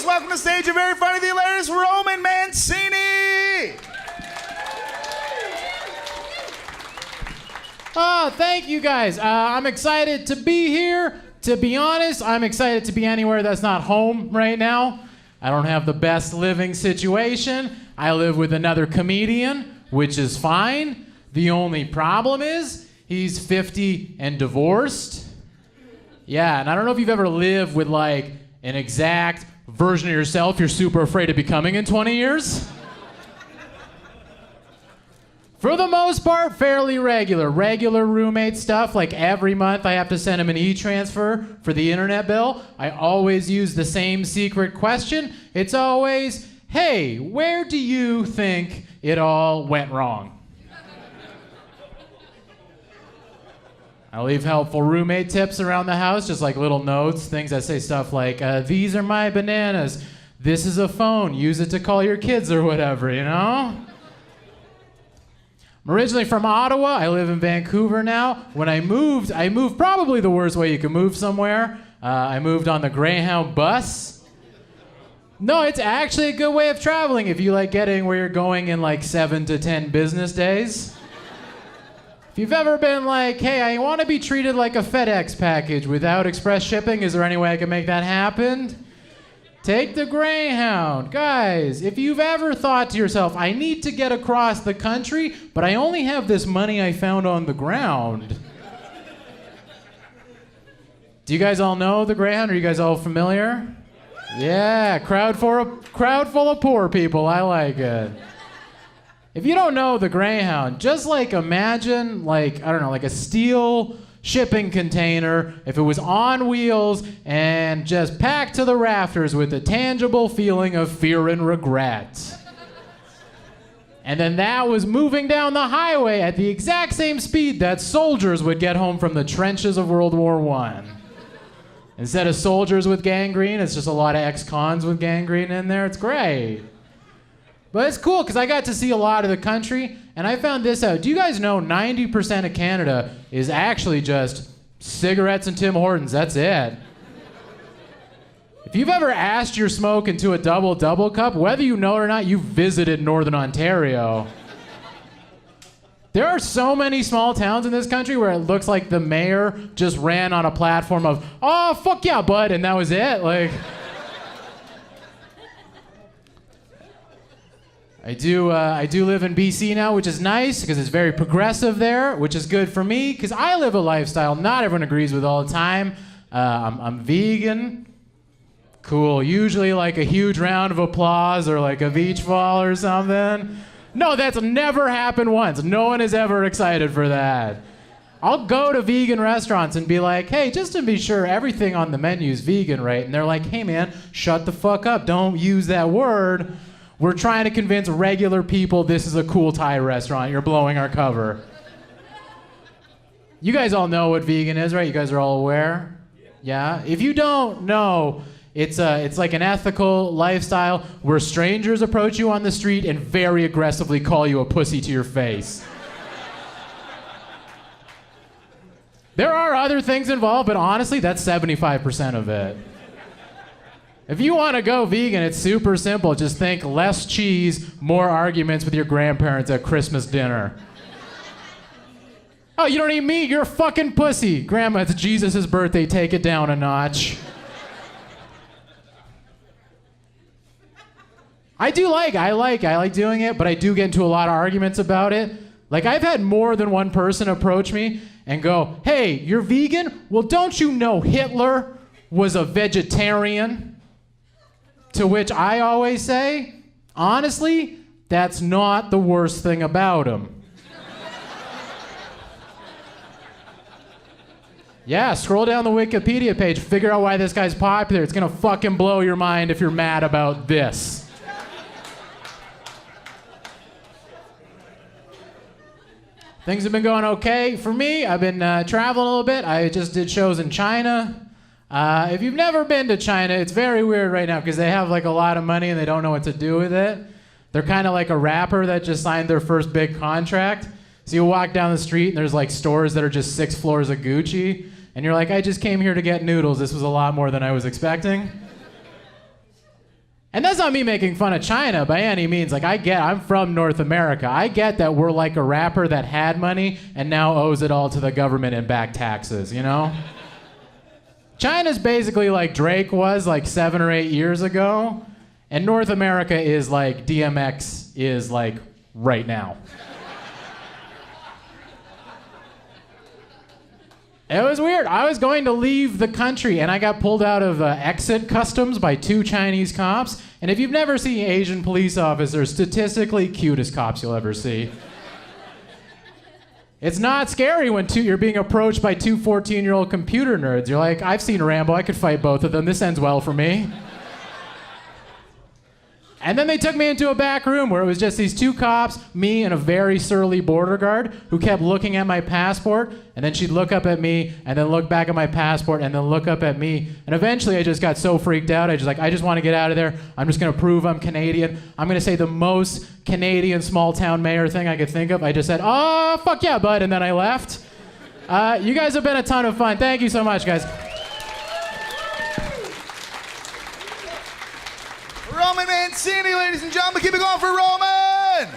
welcome to stage a very funny, the hilarious Roman Mancini! Thank you guys. I'm excited to be here. To be honest, I'm excited to be anywhere that's not home right now. I don't have the best living situation. I live with another comedian, which is fine. The only problem is he's 50 and divorced. Yeah, and I don't know if you've ever lived with like an exact version of yourself you're super afraid of becoming in 20 years. For the most part, fairly regular. Regular roommate stuff, like every month I have to send him an e-transfer for the internet bill. I always use the same secret question. It's always, hey, where do you think it all went wrong? I leave helpful roommate tips around the house, just like little notes, things that say stuff like, these are my bananas. This is a phone. Use it to call your kids or whatever, you know? I'm originally from Ottawa. I live in Vancouver now. When I moved probably the worst way you can move somewhere. I moved on the Greyhound bus. No, it's actually a good way of traveling if you like getting where you're going in like 7 to 10 business days. If you've ever been like, hey, I want to be treated like a FedEx package without express shipping, is there any way I can make that happen? Take the Greyhound. Guys, if you've ever thought to yourself, I need to get across the country, but I only have this money I found on the ground. Do you guys all know the Greyhound? Are you guys all familiar? Yeah, crowd full of poor people. I like it. If you don't know the Greyhound, just like imagine like, I don't know, like a steel shipping container, if it was on wheels and just packed to the rafters with a tangible feeling of fear and regret. And then that was moving down the highway at the exact same speed that soldiers would get home from the trenches of World War I. Instead of soldiers with gangrene, it's just a lot of ex-cons with gangrene in there. It's great. But it's cool because I got to see a lot of the country, and I found this out. Do you guys know 90% of Canada is actually just cigarettes and Tim Hortons? That's it. If you've ever asked your smoke into a double cup, whether you know it or not, you've visited Northern Ontario. There are so many small towns in this country where it looks like the mayor just ran on a platform of, oh, fuck yeah, bud, and that was it. Like, I do live in BC now, which is nice because it's very progressive there, which is good for me because I live a lifestyle not everyone agrees with all the time. I'm vegan. Cool. Usually like a huge round of applause or like a beach ball or something. No, that's never happened once. No one is ever excited for that. I'll go to vegan restaurants and be like, hey, just to be sure everything on the menu is vegan, right? And they're like, hey man, shut the fuck up. Don't use that word. We're trying to convince regular people this is a cool Thai restaurant. You're blowing our cover. You guys all know what vegan is, right? You guys are all aware? Yeah? If you don't know, it's like an ethical lifestyle where strangers approach you on the street and very aggressively call you a pussy to your face. There are other things involved, but honestly, that's 75% of it. If you want to go vegan, it's super simple. Just think less cheese, more arguments with your grandparents at Christmas dinner. Oh, you don't eat meat? You're a fucking pussy. Grandma, it's Jesus' birthday. Take it down a notch. I like doing it, but I do get into a lot of arguments about it. Like, I've had more than one person approach me and go, hey, you're vegan? Well, don't you know Hitler was a vegetarian? To which I always say, honestly, that's not the worst thing about him. Yeah, scroll down the Wikipedia page, figure out why this guy's popular. It's gonna fucking blow your mind if you're mad about this. Things have been going okay for me. I've been traveling a little bit. I just did shows in China. If you've never been to China, it's very weird right now because they have like a lot of money and they don't know what to do with it. They're kind of like a rapper that just signed their first big contract. So you walk down the street and there's like stores that are just 6 floors of Gucci. And you're like, I just came here to get noodles. This was a lot more than I was expecting. And that's not me making fun of China by any means. Like, I'm from North America. I get that we're like a rapper that had money and now owes it all to the government in back taxes, you know? China's basically like Drake was like 7 or 8 years ago, and North America is like DMX is like right now. It was weird. I was going to leave the country, and I got pulled out of exit customs by 2 Chinese cops. And if you've never seen Asian police officers, statistically cutest cops you'll ever see. It's not scary when you're being approached by 2 14-year-old computer nerds. You're like, I've seen Rambo. I could fight both of them. This ends well for me. And then they took me into a back room where it was just these 2 cops, me and a very surly border guard who kept looking at my passport, and then she'd look up at me, and then look back at my passport, and then look up at me. And eventually I just got so freaked out, I just want to get out of there. I'm just going to prove I'm Canadian. I'm going to say the most Canadian small town mayor thing I could think of. I just said, oh, fuck yeah, bud, and then I left. You guys have been a ton of fun. Thank you so much, guys. Roman Mancini, ladies and gentlemen, keep it going for Roman!